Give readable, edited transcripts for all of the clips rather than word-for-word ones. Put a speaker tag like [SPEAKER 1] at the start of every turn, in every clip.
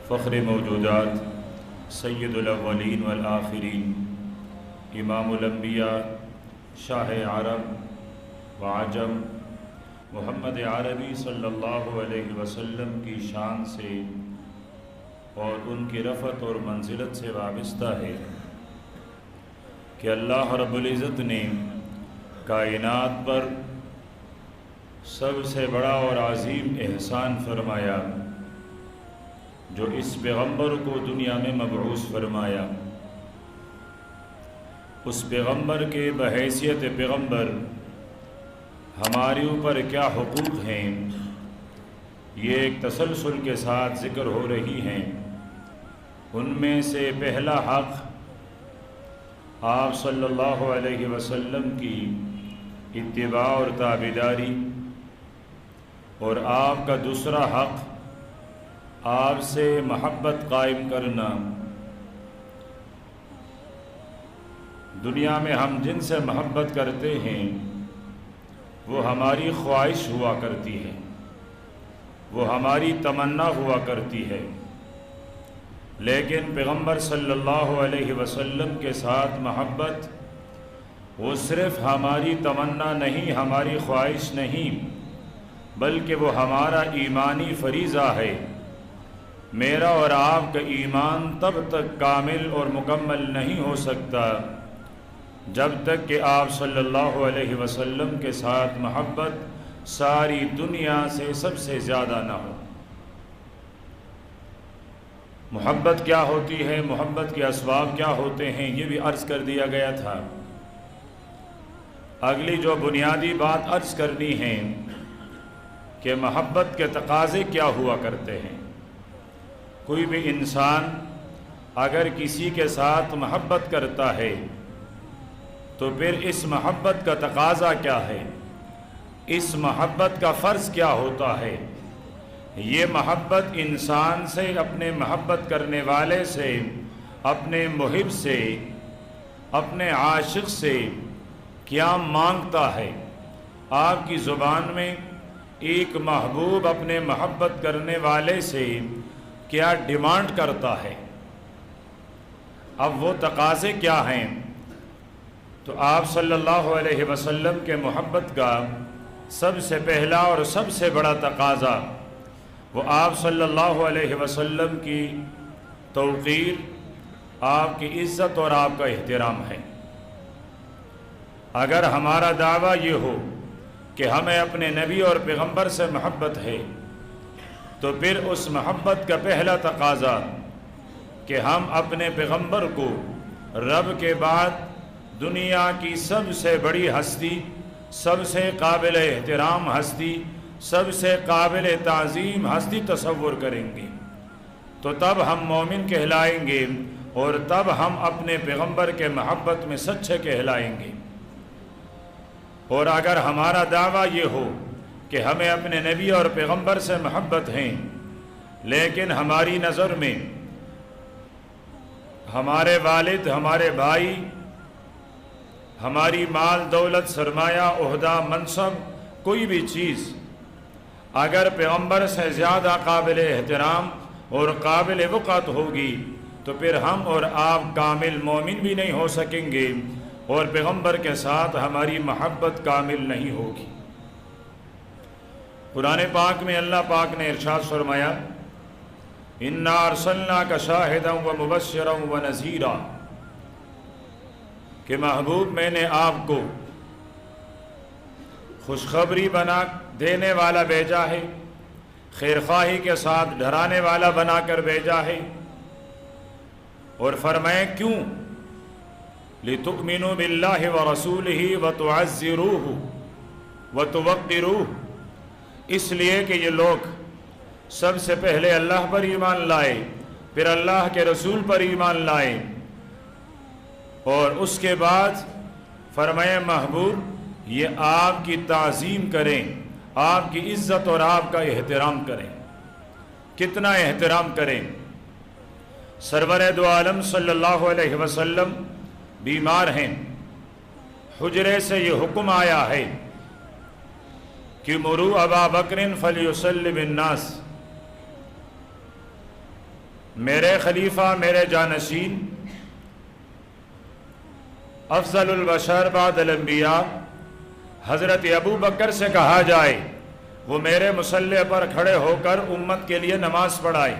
[SPEAKER 1] فخر موجودات سید الاولین والآخرین امام الانبیاء شاہ عرب وعجم محمد عربی صلی اللہ علیہ وسلم کی شان سے اور ان کی رفعت اور منزلت سے وابستہ ہے کہ اللہ رب العزت نے کائنات پر سب سے بڑا اور عظیم احسان فرمایا جو اس پیغمبر کو دنیا میں مبعوث فرمایا۔ اس پیغمبر کے بحیثیت پیغمبر ہمارے اوپر کیا حقوق ہیں یہ ایک تسلسل کے ساتھ ذکر ہو رہی ہیں۔ ان میں سے پہلا حق آپ صلی اللہ علیہ وسلم کی اتباع اور تابعداری، اور آپ کا دوسرا حق آپ سے محبت قائم کرنا۔ دنیا میں ہم جن سے محبت کرتے ہیں وہ ہماری خواہش ہوا کرتی ہے، وہ ہماری تمنا ہوا کرتی ہے، لیکن پیغمبر صلی اللہ علیہ وسلم کے ساتھ محبت وہ صرف ہماری تمنا نہیں، ہماری خواہش نہیں، بلکہ وہ ہمارا ایمانی فریضہ ہے۔ میرا اور آپ کا ایمان تب تک کامل اور مکمل نہیں ہو سکتا جب تک کہ آپ صلی اللہ علیہ وسلم کے ساتھ محبت ساری دنیا سے سب سے زیادہ نہ ہو۔ محبت کیا ہوتی ہے، محبت کے اسباب کیا ہوتے ہیں، یہ بھی عرض کر دیا گیا تھا۔ اگلی جو بنیادی بات عرض کرنی ہے کہ محبت کے تقاضے کیا ہوا کرتے ہیں۔ کوئی بھی انسان اگر کسی کے ساتھ محبت کرتا ہے تو پھر اس محبت کا تقاضا کیا ہے، اس محبت کا فرض کیا ہوتا ہے۔ یہ محبت انسان سے، اپنے محبت کرنے والے سے، اپنے محب سے، اپنے عاشق سے کیا مانگتا ہے۔ آپ کی زبان میں ایک محبوب اپنے محبت کرنے والے سے کیا ڈیمانڈ کرتا ہے، اب وہ تقاضے کیا ہیں۔ تو آپ صلی اللہ علیہ وسلم کے محبت کا سب سے پہلا اور سب سے بڑا تقاضا وہ آپ صلی اللہ علیہ وسلم کی توقیر، آپ کی عزت اور آپ کا احترام ہے۔ اگر ہمارا دعویٰ یہ ہو کہ ہمیں اپنے نبی اور پیغمبر سے محبت ہے تو پھر اس محبت کا پہلا تقاضا کہ ہم اپنے پیغمبر کو رب کے بعد دنیا کی سب سے بڑی ہستی، سب سے قابل احترام ہستی، سب سے قابل تعظیم ہستی تصور کریں گے تو تب ہم مومن کہلائیں گے، اور تب ہم اپنے پیغمبر کے محبت میں سچے کہلائیں گے۔ اور اگر ہمارا دعویٰ یہ ہو کہ ہمیں اپنے نبی اور پیغمبر سے محبت ہے، لیکن ہماری نظر میں ہمارے والد، ہمارے بھائی، ہماری مال دولت، سرمایہ، عہدہ، منصب، کوئی بھی چیز اگر پیغمبر سے زیادہ قابل احترام اور قابل وقت ہوگی تو پھر ہم اور آپ کامل مومن بھی نہیں ہو سکیں گے، اور پیغمبر کے ساتھ ہماری محبت کامل نہیں ہوگی۔ قرآن پاک میں اللہ پاک نے ارشاد فرمایا، اِنَّا أَرْسَلْنَاكَ شَاهِدًا وَمُبَشِّرًا وَنَذِيرًا، کہ محبوب میں نے آپ کو خوشخبری بنا دینے والا بھیجا ہے، خیرخواہی کے ساتھ ڈرانے والا بنا کر بھیجا ہے، اور فرمائے کیوں؟ لِتُؤْمِنُوا بِاللَّهِ وَرَسُولِهِ وَتُعَزِّرُوهُ وَتُوَقِّرُوهُ، اس لیے کہ یہ لوگ سب سے پہلے اللہ پر ایمان لائے، پھر اللہ کے رسول پر ایمان لائے، اور اس کے بعد فرمائے محبوب یہ آپ کی تعظیم کریں، آپ کی عزت اور آپ کا احترام کریں۔ کتنا احترام کریں؟ سرور دو عالم صلی اللہ علیہ وسلم بیمار ہیں، حجرے سے یہ حکم آیا ہے کہ مروا ابا بکر فلیصلی بالناس، میرے خلیفہ، میرے جانشین، افضل البشر بعد الانبیاء حضرت ابو بکر سے کہا جائے وہ میرے مصلی پر کھڑے ہو کر امت کے لیے نماز پڑھائے۔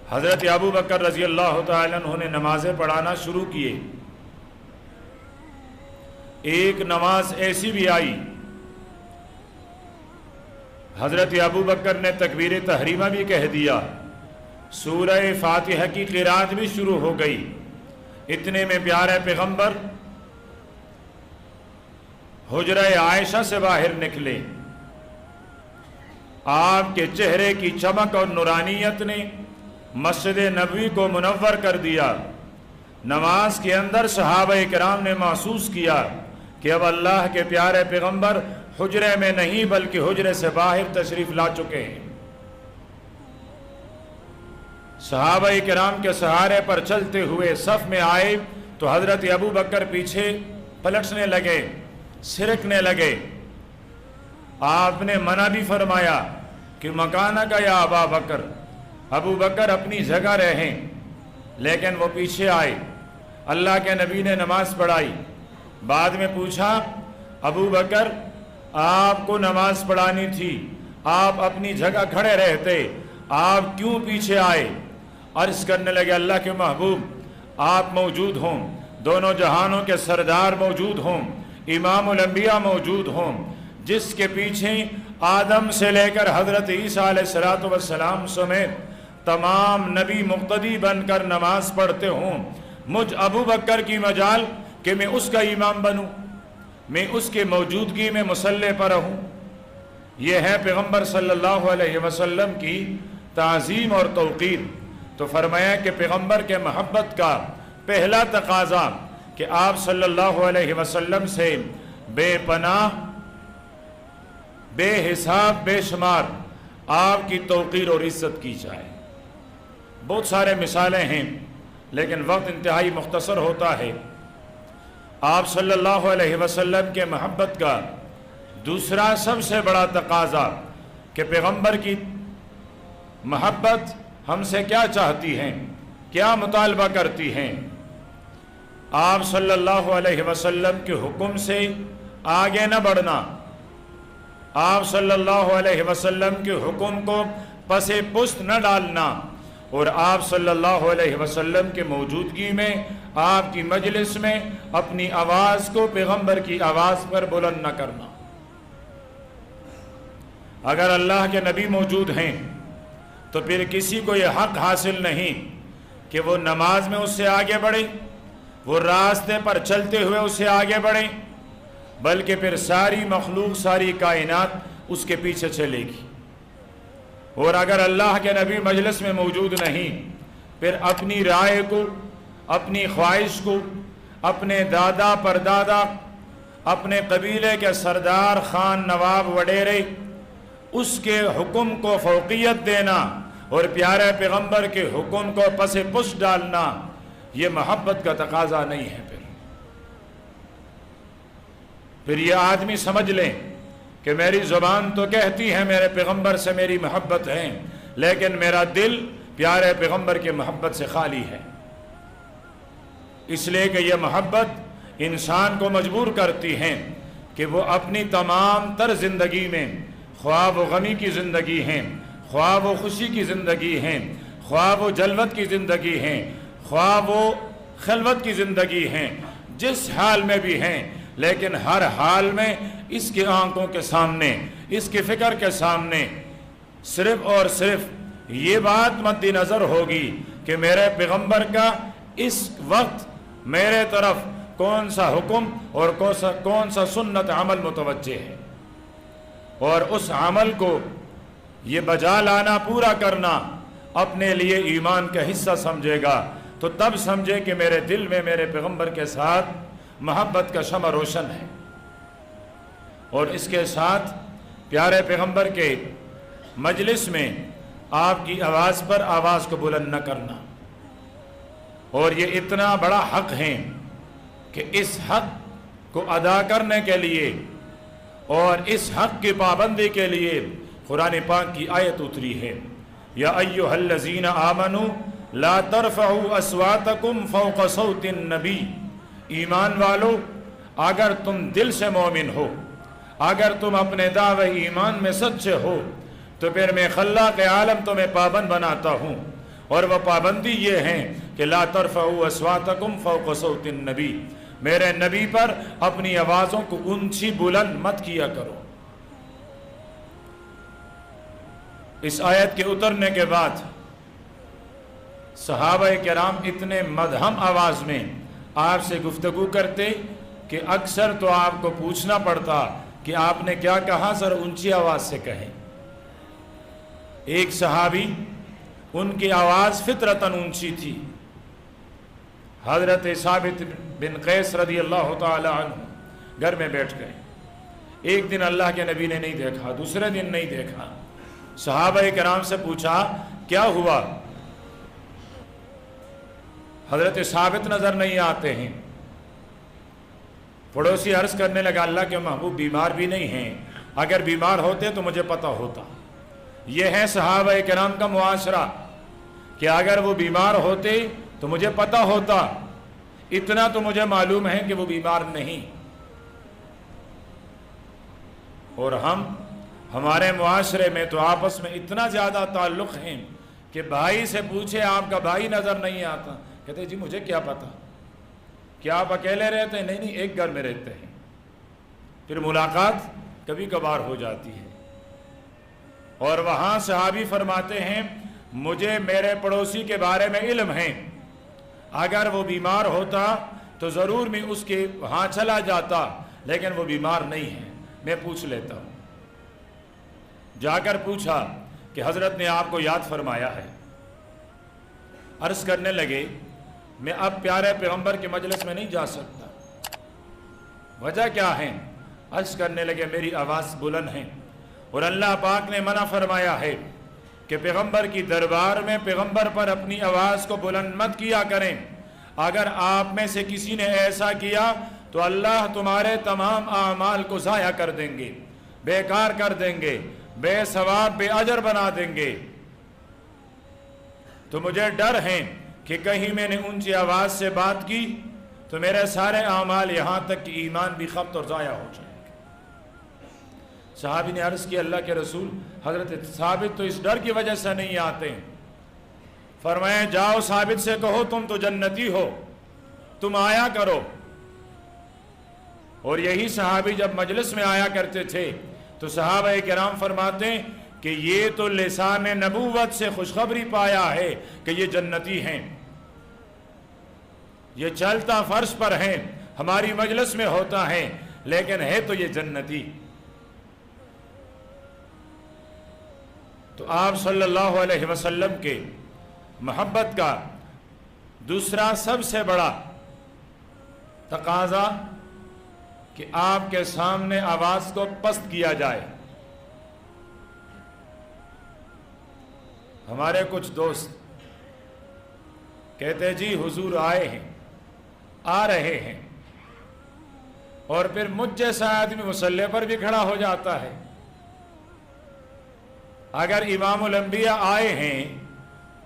[SPEAKER 1] حضرت ابو بکر رضی اللہ تعالیٰ عنہ نے نمازیں پڑھانا شروع کیے۔ ایک نماز ایسی بھی آئی حضرت ابو بکر نے تکبیر تحریمہ بھی کہہ دیا، سورہ فاتحہ کی قرات بھی شروع ہو گئی۔ اتنے میں پیارے پیغمبر حجرہ عائشہ سے باہر نکلے۔ آپ کے چہرے کی چمک اور نورانیت نے مسجد نبوی کو منور کر دیا۔ نماز کے اندر صحابہ کرام نے محسوس کیا کہ اب اللہ کے پیارے پیغمبر حجرے میں نہیں بلکہ حجرے سے باہر تشریف لا چکے ہیں۔ صحابہ کرام کے سہارے پر چلتے ہوئے صف میں آئے تو حضرت ابو بکر پیچھے پلٹنے لگے، سرکنے لگے۔ آپ نے منع بھی فرمایا کہ مکانہ کا یا ابا بکر، ابو بکر اپنی جگہ رہیں، لیکن وہ پیچھے آئے۔ اللہ کے نبی نے نماز پڑھائی۔ بعد میں پوچھا، ابو بکر آپ کو نماز پڑھانی تھی، آپ اپنی جگہ کھڑے رہتے، آپ کیوں پیچھے آئے؟ عرض کرنے لگے، اللہ کے محبوب آپ موجود ہوں، دونوں جہانوں کے سردار موجود ہوں، امام الانبیاء موجود ہوں، جس کے پیچھے آدم سے لے کر حضرت عیسیٰ علیہ السلام سمیت تمام نبی مقتدی بن کر نماز پڑھتے ہوں، مجھ ابو بکر کی مجال کہ میں اس کا امام بنوں، میں اس کے موجودگی میں مصلی پر رہوں۔ یہ ہے پیغمبر صلی اللہ علیہ وسلم کی تعظیم اور توقیر۔ تو فرمایا کہ پیغمبر کے محبت کا پہلا تقاضا کہ آپ صلی اللہ علیہ وسلم سے بے پناہ، بے حساب، بے شمار آپ کی توقیر اور عزت کی جائے۔ بہت سارے مثالیں ہیں لیکن وقت انتہائی مختصر ہوتا ہے۔ آپ صلی اللہ علیہ وسلم کے محبت کا دوسرا سب سے بڑا تقاضا کہ پیغمبر کی محبت ہم سے کیا چاہتی ہیں، کیا مطالبہ کرتی ہیں۔ آپ صلی اللہ علیہ وسلم کے حکم سے آگے نہ بڑھنا، آپ صلی اللہ علیہ وسلم کے حکم کو پس پشت نہ ڈالنا، اور آپ صلی اللہ علیہ وسلم کے موجودگی میں، آپ کی مجلس میں اپنی آواز کو پیغمبر کی آواز پر بلند نہ کرنا۔ اگر اللہ کے نبی موجود ہیں تو پھر کسی کو یہ حق حاصل نہیں کہ وہ نماز میں اس سے آگے بڑھے، وہ راستے پر چلتے ہوئے اس سے آگے بڑھے، بلکہ پھر ساری مخلوق، ساری کائنات اس کے پیچھے چلے گی۔ اور اگر اللہ کے نبی مجلس میں موجود نہیں، پھر اپنی رائے کو، اپنی خواہش کو، اپنے دادا پردادا، اپنے قبیلے کے سردار، خان، نواب، وڈیرے، اس کے حکم کو فوقیت دینا اور پیارے پیغمبر کے حکم کو پس پشت ڈالنا، یہ محبت کا تقاضا نہیں ہے۔ پھر یہ آدمی سمجھ لیں کہ میری زبان تو کہتی ہے میرے پیغمبر سے میری محبت ہے، لیکن میرا دل پیارے پیغمبر کی محبت سے خالی ہے۔ اس لیے کہ یہ محبت انسان کو مجبور کرتی ہے کہ وہ اپنی تمام تر زندگی میں، خواہ وہ غمی کی زندگی ہے، خواہ وہ خوشی کی زندگی ہے، خواہ وہ جلوت کی زندگی ہے، خواہ وہ خلوت کی زندگی ہے، جس حال میں بھی ہیں، لیکن ہر حال میں اس کی آنکھوں کے سامنے، اس کی فکر کے سامنے صرف اور صرف یہ بات مد نظر ہوگی کہ میرے پیغمبر کا اس وقت میرے طرف کون سا حکم اور کون سا سنت عمل متوجہ ہے، اور اس عمل کو یہ بجا لانا، پورا کرنا اپنے لیے ایمان کا حصہ سمجھے گا، تو تب سمجھے کہ میرے دل میں میرے پیغمبر کے ساتھ محبت کا شمع روشن ہے۔ اور اس کے ساتھ پیارے پیغمبر کے مجلس میں آپ کی آواز پر آواز کو بلند نہ کرنا، اور یہ اتنا بڑا حق ہے کہ اس حق کو ادا کرنے کے لیے اور اس حق کی پابندی کے لیے قرآن پاک کی آیت اتری ہے۔ یا ایھا الذین آمنوا لا ترفعوا اصواتکم فوق صوت النبی، ایمان والو اگر تم دل سے مومن ہو، اگر تم اپنے دعوے ایمان میں سچے ہو، تو پھر میں خلاق عالم تمہیں پابند بناتا ہوں، اور وہ پابندی یہ ہے کہ لا ترفعوا اصواتکم فوق صوت النبی، میرے نبی پر اپنی آوازوں کو اونچی بلند مت کیا کرو۔ اس آیت کے اترنے کے بعد صحابہ کرام اتنے مدھم آواز میں آپ سے گفتگو کرتے کہ اکثر تو آپ کو پوچھنا پڑتا کہ آپ نے کیا کہا، ذرا اونچی آواز سے کہیں۔ ایک صحابی ان کی آواز فطرتاً اونچی تھی، حضرت ثابت بن قیس رضی اللہ تعالی عنہ گھر میں بیٹھ گئے۔ ایک دن اللہ کے نبی نے نہیں دیکھا، دوسرے دن نہیں دیکھا۔ صحابہ کرام سے پوچھا کیا ہوا؟ حضرت ثابت نظر نہیں آتے ہیں۔ پڑوسی عرض کرنے لگا اللہ کے محبوب بیمار بھی نہیں ہیں، اگر بیمار ہوتے تو مجھے پتہ ہوتا۔ یہ ہے صحابہ کرام کا معاشرہ کہ اگر وہ بیمار ہوتے تو مجھے پتہ ہوتا، اتنا تو مجھے معلوم ہے کہ وہ بیمار نہیں۔ اور ہمارے معاشرے میں تو آپس میں اتنا زیادہ تعلق ہے کہ بھائی سے پوچھے آپ کا بھائی نظر نہیں آتا، کہتے جی مجھے کیا پتہ، کیا آپ اکیلے رہتے ہیں؟ نہیں ایک گھر میں رہتے ہیں۔ پھر ملاقات کبھی کبھار ہو جاتی ہے۔ اور وہاں صحابی فرماتے ہیں مجھے میرے پڑوسی کے بارے میں علم ہے، اگر وہ بیمار ہوتا تو ضرور میں اس کے وہاں چلا جاتا، لیکن وہ بیمار نہیں ہے، میں پوچھ لیتا ہوں۔ جا کر پوچھا کہ حضرت نے آپ کو یاد فرمایا ہے۔ عرض کرنے لگے میں اب پیارے پیغمبر کے مجلس میں نہیں جا سکتا، وجہ کیا ہے؟ عرض کرنے لگے میری آواز بلند ہے، اور اللہ پاک نے منع فرمایا ہے کہ پیغمبر کی دربار میں پیغمبر پر اپنی آواز کو بلند مت کیا کریں، اگر آپ میں سے کسی نے ایسا کیا تو اللہ تمہارے تمام اعمال کو ضائع کر دیں گے، بیکار کر دیں گے، بے ثواب بے اجر بنا دیں گے۔ تو مجھے ڈر ہے کہ کہیں میں نے اونچی آواز سے بات کی تو میرے سارے اعمال یہاں تک کہ ایمان بھی خبت اور ضائع ہو جائیں گے۔ صحابی نے عرض کی اللہ کے رسول، حضرت ثابت تو اس ڈر کی وجہ سے نہیں آتے۔ فرمایا جاؤ ثابت سے کہو تم تو جنتی ہو، تم آیا کرو۔ اور یہی صحابی جب مجلس میں آیا کرتے تھے تو صحابہ کرام فرماتے ہیں کہ یہ تو لسان نبوت سے خوشخبری پایا ہے کہ یہ جنتی ہیں، یہ چلتا فرش پر ہیں، ہماری مجلس میں ہوتا ہے لیکن ہے تو یہ جنتی۔ تو آپ صلی اللہ علیہ وسلم کے محبت کا دوسرا سب سے بڑا تقاضا کہ آپ کے سامنے آواز کو پست کیا جائے۔ ہمارے کچھ دوست کہتے جی حضور آئے ہیں، آ رہے ہیں، اور پھر مجھ جیسا آدمی مصلی پر بھی کھڑا ہو جاتا ہے۔ اگر امام الانبیاء آئے ہیں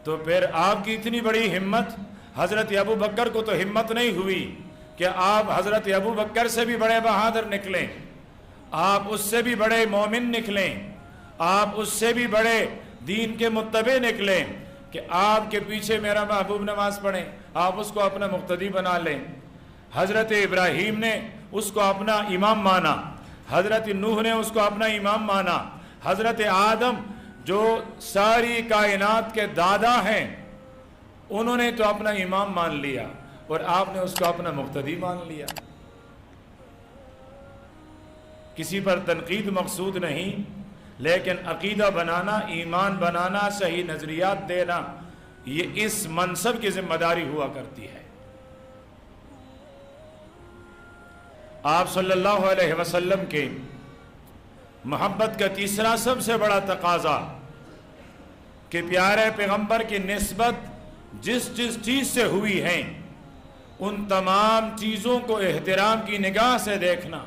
[SPEAKER 1] تو پھر آپ کی اتنی بڑی ہمت، حضرت ابو بکر کو تو ہمت نہیں ہوئی کہ آپ حضرت ابو بکر سے بھی بڑے بہادر نکلیں، آپ اس سے بھی بڑے مومن نکلیں، آپ اس سے بھی بڑے دین کے متبع نکلیں کہ آپ کے پیچھے میرا محبوب نماز پڑھیں، آپ اس کو اپنا مقتدی بنا لیں۔ حضرت ابراہیم نے اس کو اپنا امام مانا، حضرت نوح نے اس کو اپنا امام مانا، حضرت آدم جو ساری کائنات کے دادا ہیں انہوں نے تو اپنا امام مان لیا، اور آپ نے اس کو اپنا مقتدی مان لیا۔ کسی پر تنقید مقصود نہیں، لیکن عقیدہ بنانا، ایمان بنانا، صحیح نظریات دینا، یہ اس منصب کی ذمہ داری ہوا کرتی ہے۔ آپ صلی اللہ علیہ وسلم کے محبت کا تیسرا سب سے بڑا تقاضا کہ پیارے پیغمبر کی نسبت جس جس چیز سے ہوئی ہے ان تمام چیزوں کو احترام کی نگاہ سے دیکھنا۔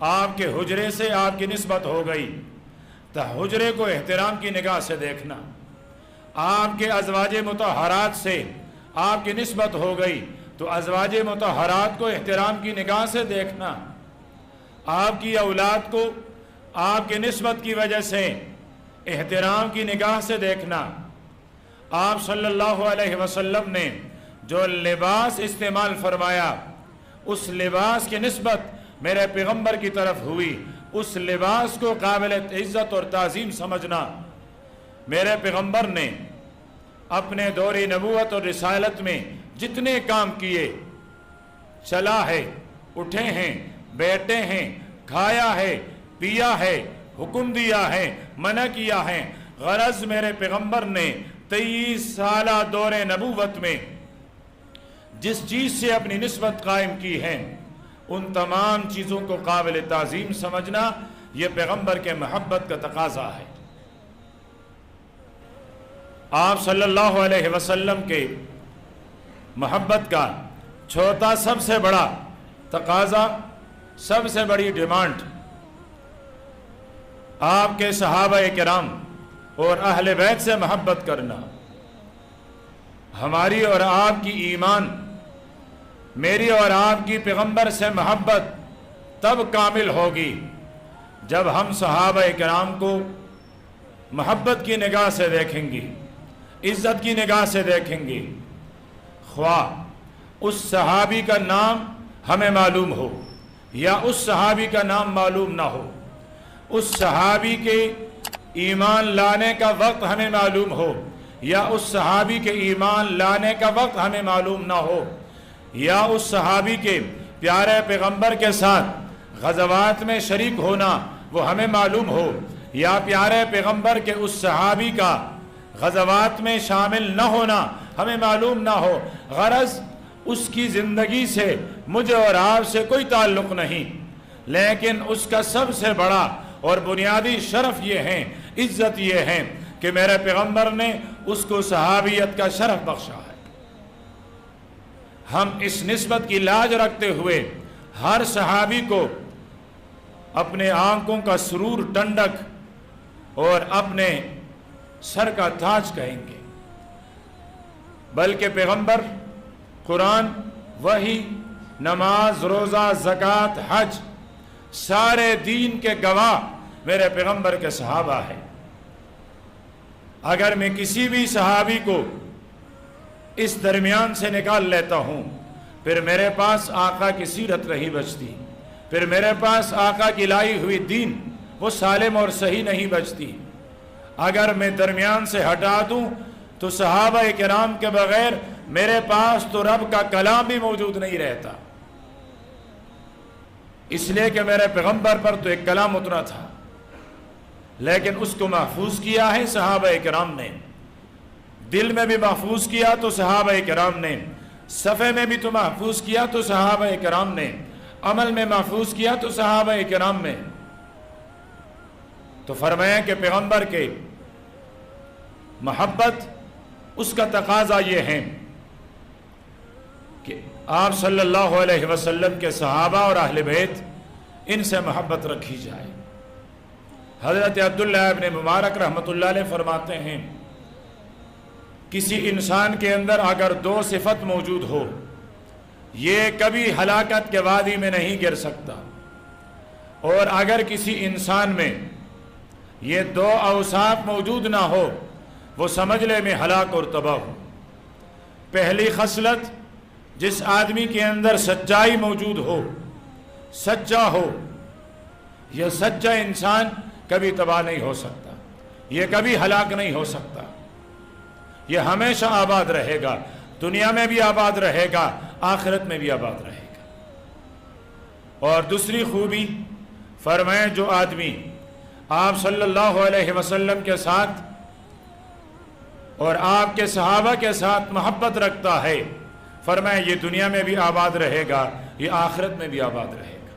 [SPEAKER 1] آپ کے حجرے سے آپ کی نسبت ہو گئی، حجرے کو احترام کی نگاہ سے دیکھنا، آپ کے ازواج مطہرات سے آپ کی نسبت ہو گئی تو ازواج مطہرات کو احترام کی نگاہ سے دیکھنا، آپ کی اولاد کو آپ کی نسبت کی وجہ سے احترام کی نگاہ سے دیکھنا۔ آپ صلی اللہ علیہ وسلم نے جو لباس استعمال فرمایا اس لباس کی نسبت میرے پیغمبر کی طرف ہوئی، اس لباس کو قابل عزت اور تعظیم سمجھنا۔ میرے پیغمبر نے اپنے دور نبوت اور رسالت میں جتنے کام کیے، چلا ہے، اٹھے ہیں، بیٹھے ہیں، کھایا ہے، پیا ہے، حکم دیا ہے، منع کیا ہے، غرض میرے پیغمبر نے 23 سالہ دور نبوت میں جس چیز سے اپنی نسبت قائم کی ہے ان تمام چیزوں کو قابل تعظیم سمجھنا، یہ پیغمبر کے محبت کا تقاضا ہے۔ آپ صلی اللہ علیہ وسلم کے محبت کا چھوٹا سب سے بڑا تقاضا، سب سے بڑی ڈیمانڈ آپ کے صحابہ کرام اور اہل بیت سے محبت کرنا۔ ہماری اور آپ کی ایمان، میری اور آپ کی پیغمبر سے محبت تب کامل ہوگی جب ہم صحابہ کرام کو محبت کی نگاہ سے دیکھیں گے، عزت کی نگاہ سے دیکھیں گے، خواہ اس صحابی کا نام ہمیں معلوم ہو یا اس صحابی کا نام معلوم نہ ہو، اس صحابی کے ایمان لانے کا وقت ہمیں معلوم ہو یا اس صحابی کے ایمان لانے کا وقت ہمیں معلوم نہ ہو، یا اس صحابی کے پیارے پیغمبر کے ساتھ غزوات میں شریک ہونا وہ ہمیں معلوم ہو، یا پیارے پیغمبر کے اس صحابی کا غزوات میں شامل نہ ہونا ہمیں معلوم نہ ہو، غرض اس کی زندگی سے مجھے اور آپ سے کوئی تعلق نہیں، لیکن اس کا سب سے بڑا اور بنیادی شرف یہ ہے، عزت یہ ہے کہ میرے پیغمبر نے اس کو صحابیت کا شرف بخشا ہے۔ ہم اس نسبت کی لاج رکھتے ہوئے ہر صحابی کو اپنے آنکھوں کا سرور ٹنڈک اور اپنے سر کا تاج کہیں گے، بلکہ پیغمبر، قرآن، وحی، نماز، روزہ، زکوٰۃ، حج، سارے دین کے گواہ میرے پیغمبر کے صحابہ ہیں۔ اگر میں کسی بھی صحابی کو اس درمیان سے نکال لیتا ہوں پھر میرے پاس آقا کی سیرت نہیں بچتی، پھر میرے پاس آقا کی لائی ہوئی دین وہ سالم اور صحیح نہیں بچتی۔ اگر میں درمیان سے ہٹا دوں تو صحابہ کرام کے بغیر میرے پاس تو رب کا کلام بھی موجود نہیں رہتا، اس لیے کہ میرے پیغمبر پر تو ایک کلام اترا تھا لیکن اس کو محفوظ کیا ہے صحابہ کرام نے، دل میں بھی محفوظ کیا تو صحابہ کرام نے، صفحے میں بھی تو محفوظ کیا تو صحابہ کرام نے، عمل میں محفوظ کیا تو صحابہ کرام نے۔ تو فرمایا کہ پیغمبر کے محبت اس کا تقاضا یہ ہے کہ آپ صلی اللہ علیہ وسلم کے صحابہ اور اہل بیت ان سے محبت رکھی جائے۔ حضرت عبداللہ ابن مبارک رحمۃ اللہ علیہ فرماتے ہیں کسی انسان کے اندر اگر دو صفت موجود ہو یہ کبھی ہلاکت کے وادی میں نہیں گر سکتا، اور اگر کسی انسان میں یہ دو اوصاف موجود نہ ہو وہ سمجھ لے میں ہلاک اور تباہ ہوں۔ پہلی خصلت، جس آدمی کے اندر سچائی موجود ہو، سچا ہو، یہ سچا انسان کبھی تباہ نہیں ہو سکتا، یہ کبھی ہلاک نہیں ہو سکتا، یہ ہمیشہ آباد رہے گا، دنیا میں بھی آباد رہے گا، آخرت میں بھی آباد رہے گا۔ اور دوسری خوبی فرمائیں جو آدمی آپ صلی اللہ علیہ وسلم کے ساتھ اور آپ کے صحابہ کے ساتھ محبت رکھتا ہے، فرمائیں یہ دنیا میں بھی آباد رہے گا، یہ آخرت میں بھی آباد رہے گا،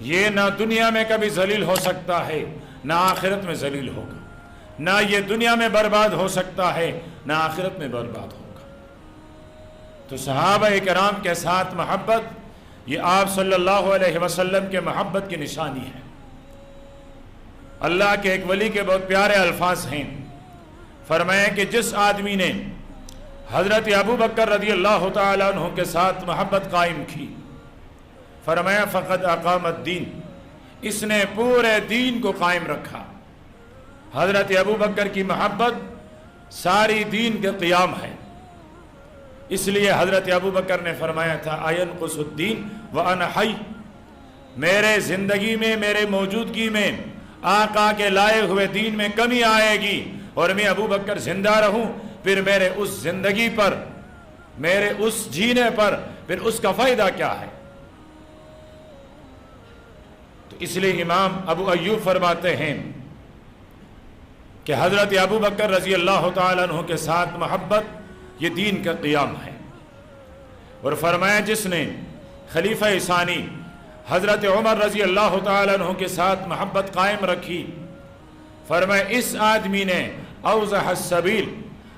[SPEAKER 1] یہ نہ دنیا میں کبھی ذلیل ہو سکتا ہے نہ آخرت میں ذلیل ہوگا، نہ یہ دنیا میں برباد ہو سکتا ہے نہ آخرت میں برباد ہوگا۔ تو صحابہ کرام کے ساتھ محبت یہ آپ صلی اللہ علیہ وسلم کے محبت کی نشانی ہے۔ اللہ کے ایک ولی کے بہت پیارے الفاظ ہیں. فرمایا کہ جس آدمی نے حضرت ابو بکر رضی اللہ تعالیٰ عنہ کے ساتھ محبت قائم کی، فرمایا فقد اقام الدین، اس نے پورے دین کو قائم رکھا. حضرت ابو بکر کی محبت ساری دین کے قیام ہے. اس لیے حضرت ابو بکر نے فرمایا تھا اینقص الدین وانا حی، میرے زندگی میں، میرے موجودگی میں آقا کے لائے ہوئے دین میں کمی آئے گی اور میں ابو بکر زندہ رہوں، پھر میرے اس زندگی پر، میرے اس جینے پر پھر اس کا فائدہ کیا ہے؟ تو اس لیے امام ابو ایوب فرماتے ہیں کہ حضرت ابو بکر رضی اللہ تعالیٰ عنہ کے ساتھ محبت یہ دین کا قیام ہے. اور فرمایا جس نے خلیفہ ثانی حضرت عمر رضی اللہ تعالیٰ عنہ کے ساتھ محبت قائم رکھی، فرمایا اس آدمی نے اوضح السبیل،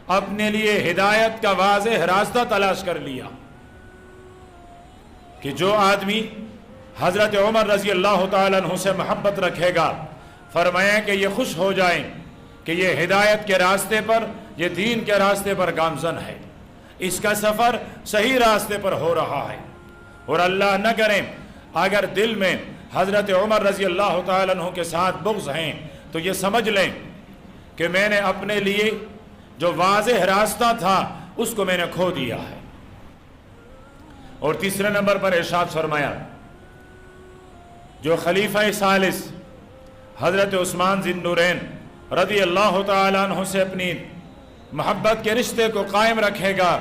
[SPEAKER 1] اپنے لیے ہدایت کا واضح راستہ تلاش کر لیا. کہ جو آدمی حضرت عمر رضی اللہ تعالیٰ عنہ سے محبت رکھے گا، فرمایا کہ یہ خوش ہو جائیں کہ یہ ہدایت کے راستے پر، یہ دین کے راستے پر گامزن ہے، اس کا سفر صحیح راستے پر ہو رہا ہے. اور اللہ نہ کریں اگر دل میں حضرت عمر رضی اللہ تعالیٰ عنہ کے ساتھ بغض ہیں تو یہ سمجھ لیں کہ میں نے اپنے لیے جو واضح راستہ تھا اس کو میں نے کھو دیا ہے. اور تیسرے نمبر پر ارشاد فرمایا جو خلیفہ ثالث حضرت عثمان ذی النورین رضی اللہ تعالیٰ عنہ سے اپنی محبت کے رشتے کو قائم رکھے گا،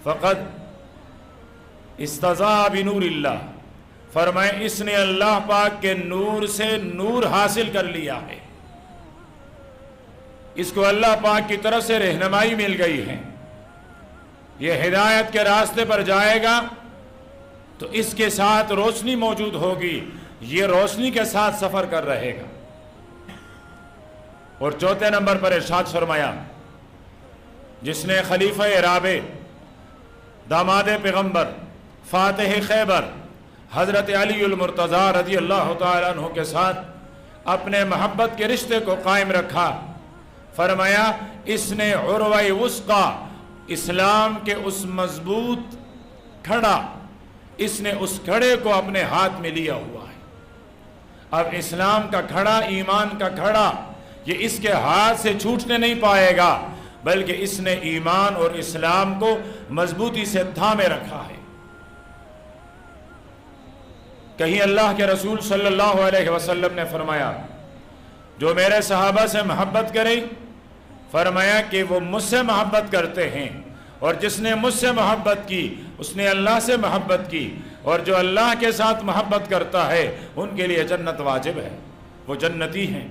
[SPEAKER 1] فقد استضاء بنور اللہ، فرمائے اس نے اللہ پاک کے نور سے نور حاصل کر لیا ہے، اس کو اللہ پاک کی طرف سے رہنمائی مل گئی ہے. یہ ہدایت کے راستے پر جائے گا تو اس کے ساتھ روشنی موجود ہوگی، یہ روشنی کے ساتھ سفر کر رہے گا. اور چوتھے نمبر پر ارشاد فرمایا جس نے خلیفہ رابع داماد پیغمبر فاتح خیبر حضرت علی المرتضی رضی اللہ تعالیٰ عنہ کے ساتھ اپنے محبت کے رشتے کو قائم رکھا، فرمایا اس نے عروہ وثقی، اسلام کے اس مضبوط کھڑا، اس نے اس کھڑے کو اپنے ہاتھ میں لیا ہوا ہے. اب اسلام کا کھڑا، ایمان کا کھڑا، یہ اس کے ہاتھ سے چھوٹنے نہیں پائے گا، بلکہ اس نے ایمان اور اسلام کو مضبوطی سے تھامے رکھا ہے. کہیں اللہ کے رسول صلی اللہ علیہ وسلم نے فرمایا جو میرے صحابہ سے محبت کرے، فرمایا کہ وہ مجھ سے محبت کرتے ہیں، اور جس نے مجھ سے محبت کی اس نے اللہ سے محبت کی، اور جو اللہ کے ساتھ محبت کرتا ہے ان کے لیے جنت واجب ہے، وہ جنتی ہیں.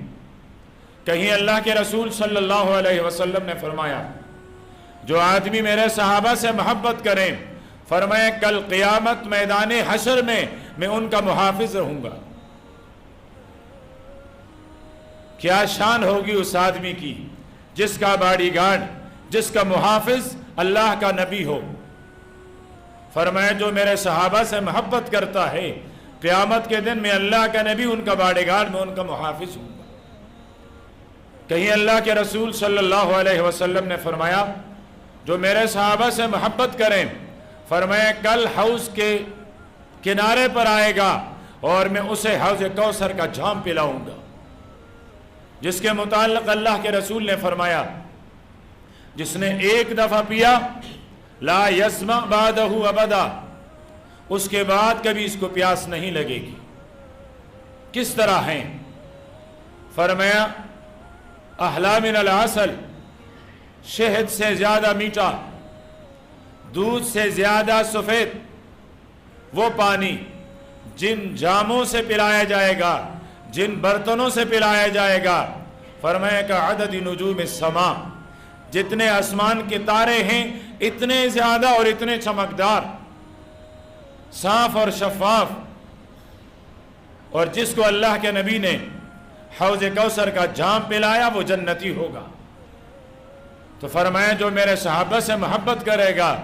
[SPEAKER 1] کہیں اللہ کے رسول صلی اللہ علیہ وسلم نے فرمایا جو آدمی میرے صحابہ سے محبت کریں، فرمایا کل قیامت میدان حشر میں ان کا محافظ رہوں گا. کیا شان ہوگی اس آدمی کی جس کا باڈی گارڈ، جس کا محافظ اللہ کا نبی ہو. فرمایا جو میرے صحابہ سے محبت کرتا ہے، قیامت کے دن میں اللہ کا نبی ان کا باڈی گارڈ، میں ان کا محافظ ہوں گا. کہیں اللہ کے رسول صلی اللہ علیہ وسلم نے فرمایا جو میرے صحابہ سے محبت کریں، فرمایا کل حوض کے کنارے پر آئے گا اور میں اسے حوض کوثر کا جام پلاؤں گا، جس کے متعلق اللہ کے رسول نے فرمایا جس نے ایک دفعہ پیا لا یسمع بعدہ ابدا، اس کے بعد کبھی اس کو پیاس نہیں لگے گی. کس طرح ہیں؟ فرمایا احلی من العسل، شہد سے زیادہ میٹھا، دودھ سے زیادہ سفید وہ پانی جن جاموں سے پلایا جائے گا، جن برتنوں سے پلایا جائے گا. فرمایا کہ عدد نجوم السماء، جتنے آسمان کے تارے ہیں اتنے زیادہ اور اتنے چمکدار، صاف اور شفاف. اور جس کو اللہ کے نبی نے حوض کوثر کا جام پلایا وہ جنتی ہوگا. تو فرمایا جو میرے صحابہ سے محبت کرے گا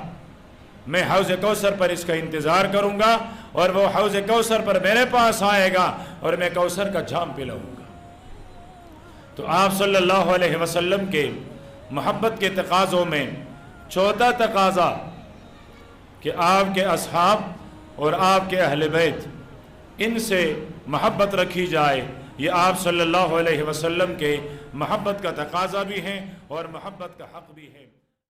[SPEAKER 1] میں حوض کوثر پر اس کا انتظار کروں گا، اور وہ حوض کوثر پر میرے پاس آئے گا اور میں کوثر کا جام پلاؤں گا. تو آپ صلی اللہ علیہ وسلم کے محبت کے تقاضوں میں چوتھا تقاضا کہ آپ کے اصحاب اور آپ کے اہل بیت ان سے محبت رکھی جائے، یہ آپ صلی اللہ علیہ وسلم کے محبت کا تقاضا بھی ہے اور محبت کا حق بھی ہے۔